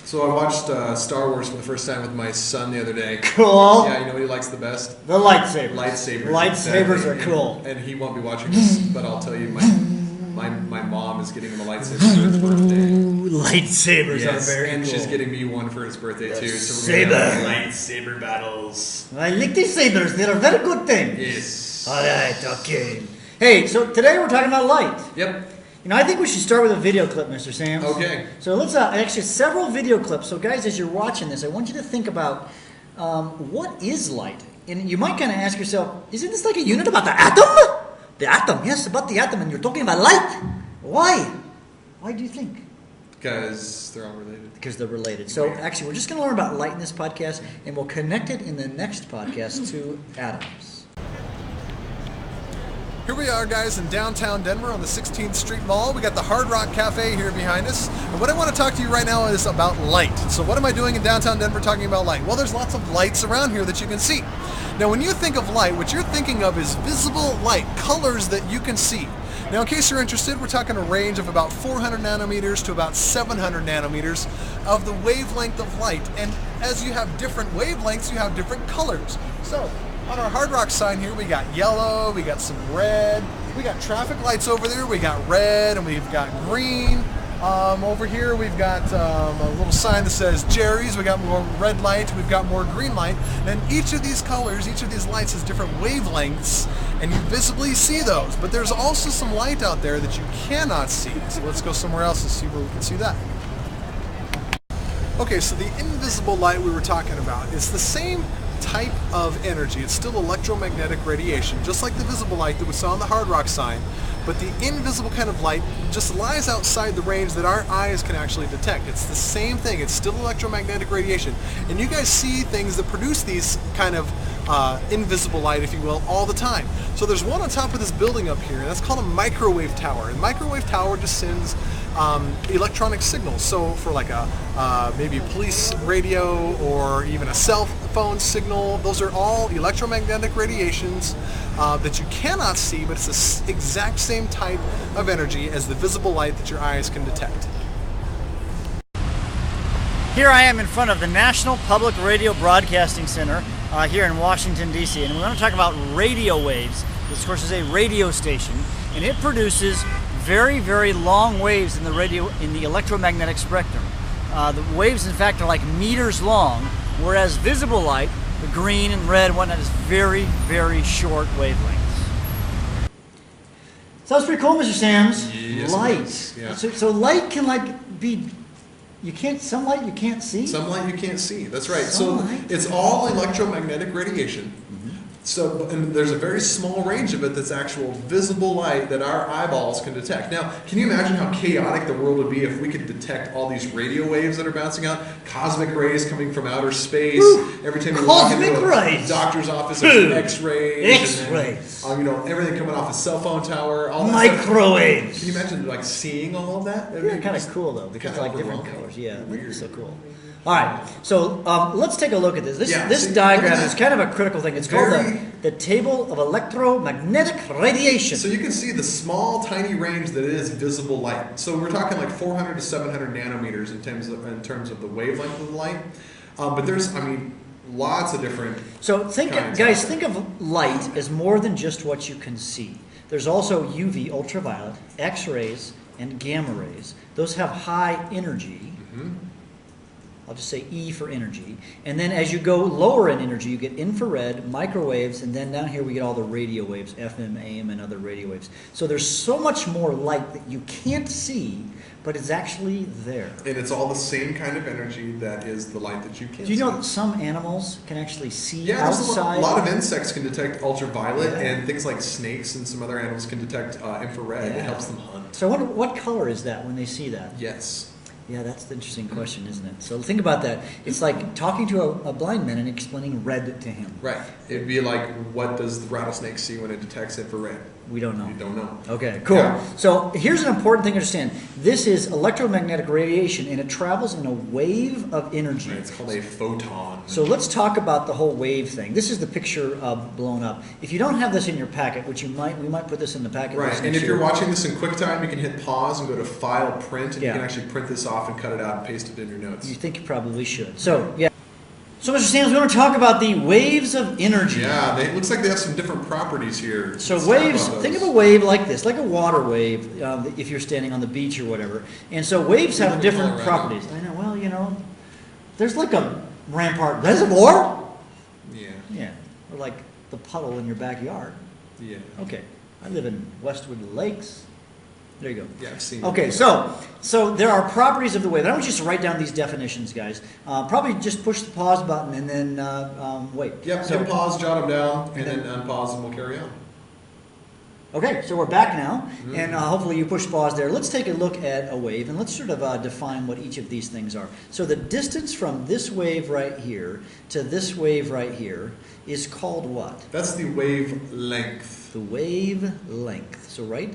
So I watched Star Wars for the first time with my son the other day. Cool. Yeah, you know what he likes the best? The lightsabers. Lightsabers Lightsabers are cool. And he won't be watching this, but I'll tell you, my mom is getting him a lightsaber for his birthday. Ooh, lightsabers are very and cool. she's getting me one for his birthday too. So we're gonna have lightsaber battles. I like these sabers. They're a very good thing. Yes. All right. Okay. Hey, so today we're talking about light. Yep. You know, I think we should start with a video clip, Mr. Sams. Okay. So let's actually several video clips. So guys, as you're watching this, I want you to think about what is light, and you might kind of ask yourself, isn't this like a unit about the atom? The atom, yes, about the atom, and you're talking about light. Why? Why do you think? Because they're all related. Because they're related. So actually, we're just going to learn about light in this podcast, and we'll connect it in the next podcast to atoms. Here we are, guys, in downtown Denver on the 16th Street Mall. We got the Hard Rock Cafe here behind us. And what I want to talk to you right now is about light. So what am I doing in downtown Denver talking about light? Well, there's lots of lights around here that you can see. Now, when you think of light, what you're thinking of is visible light, colors that you can see. Now, in case you're interested, we're talking a range of about 400 nanometers to about 700 nanometers of the wavelength of light. And as you have different wavelengths, you have different colors. So, on our Hard Rock sign here, we got yellow, we got some red, we got traffic lights over there, we got red, and we've got green. Over here, we've got a little sign that says Jerry's, we got more red light, we've got more green light, and each of these colors, each of these lights has different wavelengths, and you visibly see those. But there's also some light out there that you cannot see, so let's go somewhere else and see where we can see that. Okay, so the invisible light we were talking about is the same type of energy. It's still electromagnetic radiation, just like the visible light that we saw on the Hard Rock sign, but the invisible kind of light just lies outside the range that our eyes can actually detect. It's the same thing. It's still electromagnetic radiation, and you guys see things that produce these kind of invisible light, if you will, all the time. So there's one on top of this building up here, and that's called a microwave tower. And microwave tower just sends electronic signals. So for like a maybe a police radio or even a cell phone signal, those are all electromagnetic radiations that you cannot see, but it's the exact same type of energy as the visible light that your eyes can detect. Here I am in front of the National Public Radio Broadcasting Center here in Washington, D.C. And we're going to talk about radio waves. This, of course, is a radio station, and it produces very, very long waves in the electromagnetic spectrum. The waves, in fact, are like meters long, whereas visible light, the green and red and whatnot, is very, very short wavelengths. Sounds pretty cool, Mr. Sams. Yes, light. Yeah. So light can be. Some light you can't see? Some light you can't see, that's right. Light. It's all electromagnetic radiation. So, and there's a very small range of it that's actual visible light that our eyeballs can detect. Now, can you imagine how chaotic the world would be if we could detect all these radio waves that are bouncing out? Cosmic rays coming from outer space. Every time you walk into a doctor's office, there's X-rays. X-rays. And then, everything coming off a cell phone tower. All that Microwaves. Can you imagine seeing all of that? Yeah, kind of cool though, because like different overwhelming. colors. Yeah, Weird. it's so cool. All right, so let's take a look at this. This see, diagram is kind of a critical thing. It's called Very- the table of electromagnetic radiation. So you can see the small, tiny range that is visible light. So we're talking like 400 to 700 nanometers in terms of the wavelength of the light. But there's, lots of different. So think of light as more than just what you can see. There's also UV, ultraviolet, X-rays, and gamma rays. Those have high energy. I'll just say E for energy. And then as you go lower in energy, you get infrared, microwaves, and then down here we get all the radio waves, FM, AM, and other radio waves. So there's so much more light that you can't see, but it's actually there. And it's all the same kind of energy that is the light that you can see. Do you know that some animals can actually see A outside? lot of insects can detect ultraviolet, and things like snakes and some other animals can detect infrared. It helps them hunt. So I wonder, what color is that when they see that? Yes. Yeah, that's the interesting question, isn't it? So think about that. It's like talking to a blind man and explaining red to him. Right. It'd be like, what does the rattlesnake see when it detects infrared? We don't know. You don't know. Okay, cool. Yeah. So here's an important thing to understand. This is electromagnetic radiation, and it travels in a wave of energy. Right, it's called a photon. So let's talk about the whole wave thing. This is the picture blown up. If you don't have this in your packet, which we might put this in the packet. Right, and if you're watching this in QuickTime, you can hit pause and go to File, Print, and you can actually print this off and cut it out and paste it in your notes. You think you probably should. So, yeah. So, Mr. Sams, we want to talk about the waves of energy. Yeah, it looks like they have some different properties here. So waves, think of a wave like this, like a water wave, if you're standing on the beach or whatever. And so waves have different properties. I know, well, you know, there's like a rampart reservoir. Yeah. Yeah, or like the puddle in your backyard. Yeah. Okay, I live in Westwood Lakes. There you go. Yeah, I've seen Okay, it. so there are properties of the wave. And I want you to write down these definitions, guys. Probably just push the pause button and then wait. Yep, So, hit pause, jot them down, and then unpause, and we'll carry on. okay, so we're back now, and hopefully you push pause there. Let's take a look at a wave, and let's sort of define what each of these things are. So the distance from this wave right here to this wave right here is called what? That's the wavelength. The wavelength. So write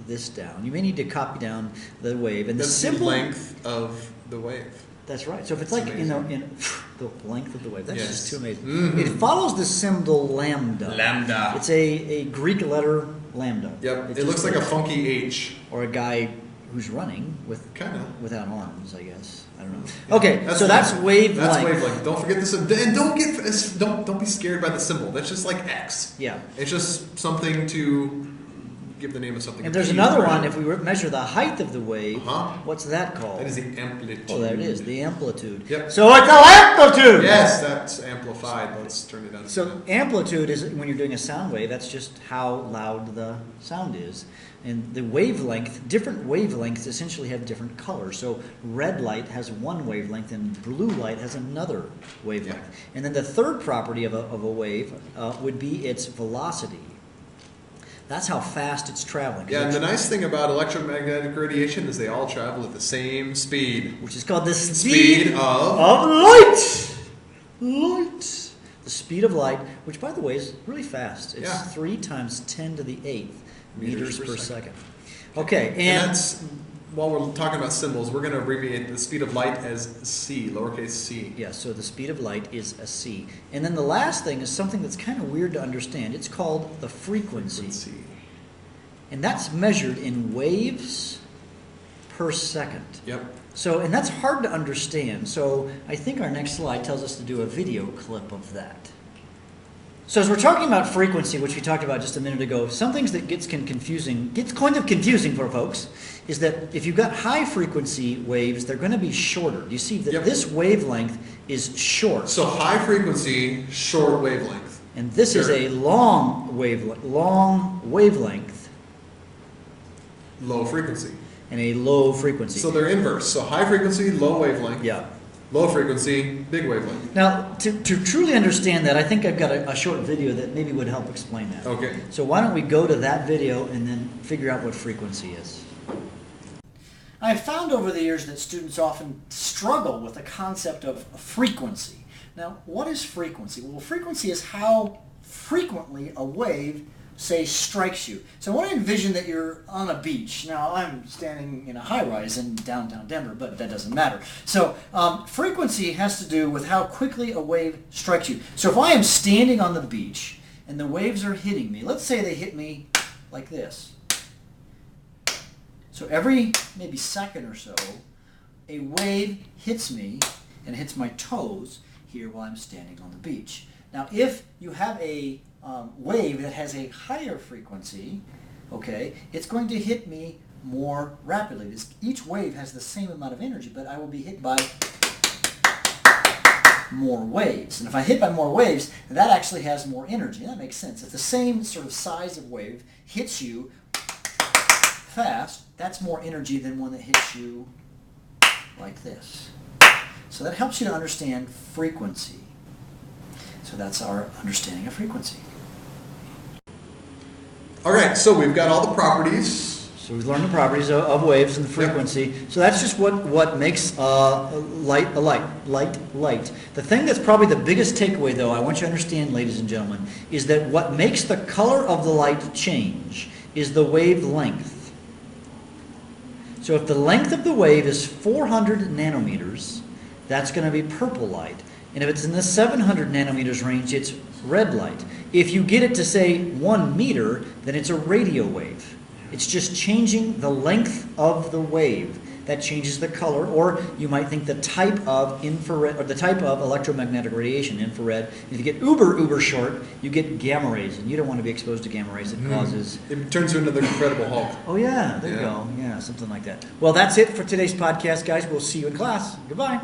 this down. You may need to copy down the wave and That's the symbol. the length of the wave. That's right. So if it's That's like in the length of the wave, that's Yes. just too amazing. Mhm. It follows the symbol lambda. Lambda. It's a Greek letter lambda. Yep, It's it looks just like a funky H. or a guy who's running Kind of. without arms, I guess. I don't know. Okay, so that's That's wavelength. wavelength. Don't forget this, and don't be scared by the symbol. That's just like X. Yeah. It's just something to give the name of something. And there's another one. If we measure the height of the wave, what's that called? That is the amplitude. Oh, there it is, the amplitude. Yep. So it's an amplitude. Yes, that's amplified. Let's turn it down. So amplitude is when you're doing a sound wave. That's just how loud the sound is. And the wavelength, different wavelengths essentially have different colors. So red light has one wavelength and blue light has another wavelength. Yeah. And then the third property of a wave would be its velocity. That's how fast it's traveling. Yeah, and the nice thing about electromagnetic radiation is they all travel at the same speed. Which is called the Speed of light. Light. The speed of light, which by the way is really fast. It's 3 times 10 to the 8th meters per second. Okay, and that's, while we're talking about symbols, we're going to abbreviate the speed of light as c, lowercase c. Yeah, so the speed of light is a c. And then the last thing is something that's kind of weird to understand. It's called the frequency. And that's measured in waves per second. Yep. So, and that's hard to understand. So I think our next slide tells us to do a video clip of that. So as we're talking about frequency, which we talked about just a minute ago, some things that gets kind of confusing for folks is that if you've got high frequency waves, they're going to be shorter. Do you see that this wavelength is short? So high frequency, short wavelength. And this is a long wavelength, low frequency. And a low frequency. So they're inverse. So high frequency, low wavelength. Yeah. Low frequency, big wavelength. Now, to truly understand that, I think I've got a short video that maybe would help explain that. Okay. So why don't we go to that video and then figure out what frequency is. I've found over the years that students often struggle with the concept of frequency. Now, what is frequency? Well, frequency is how frequently a wave, say, strikes you. So I want to envision that you're on a beach. Now, I'm standing in a high-rise in downtown Denver, but that doesn't matter. So frequency has to do with how quickly a wave strikes you. So if I am standing on the beach and the waves are hitting me, let's say they hit me like this. So every maybe second or so, a wave hits me and hits my toes here while I'm standing on the beach. Now, if you have a wave that has a higher frequency, okay, it's going to hit me more rapidly. Each wave has the same amount of energy, but I will be hit by more waves. And if I hit by more waves, that actually has more energy. That makes sense. If the same sort of size of wave hits you fast, that's more energy than one that hits you like this. So that helps you to understand frequency. So that's our understanding of frequency. All right, so we've got all the properties. So So we've learned the properties of waves and the frequency. So that's just what makes light a light. Light. The thing that's probably the biggest takeaway, though, I want you to understand, ladies and gentlemen, is that what makes the color of the light change is the wavelength. So if the length of the wave is 400 nanometers, that's going to be purple light. And if it's in the 700 nanometers range, it's red light. If you get it to, say, 1 meter, then it's a radio wave. It's just changing the length of the wave. That changes the color, or you might think the type of infrared, or the type of electromagnetic radiation, infrared. If you get uber short, you get gamma rays, and you don't want to be exposed to gamma rays. It causes... It turns you into the Incredible Hulk. Oh yeah, there you go. Yeah, something like that. Well, that's it for today's podcast, guys. We'll see you in class. Goodbye.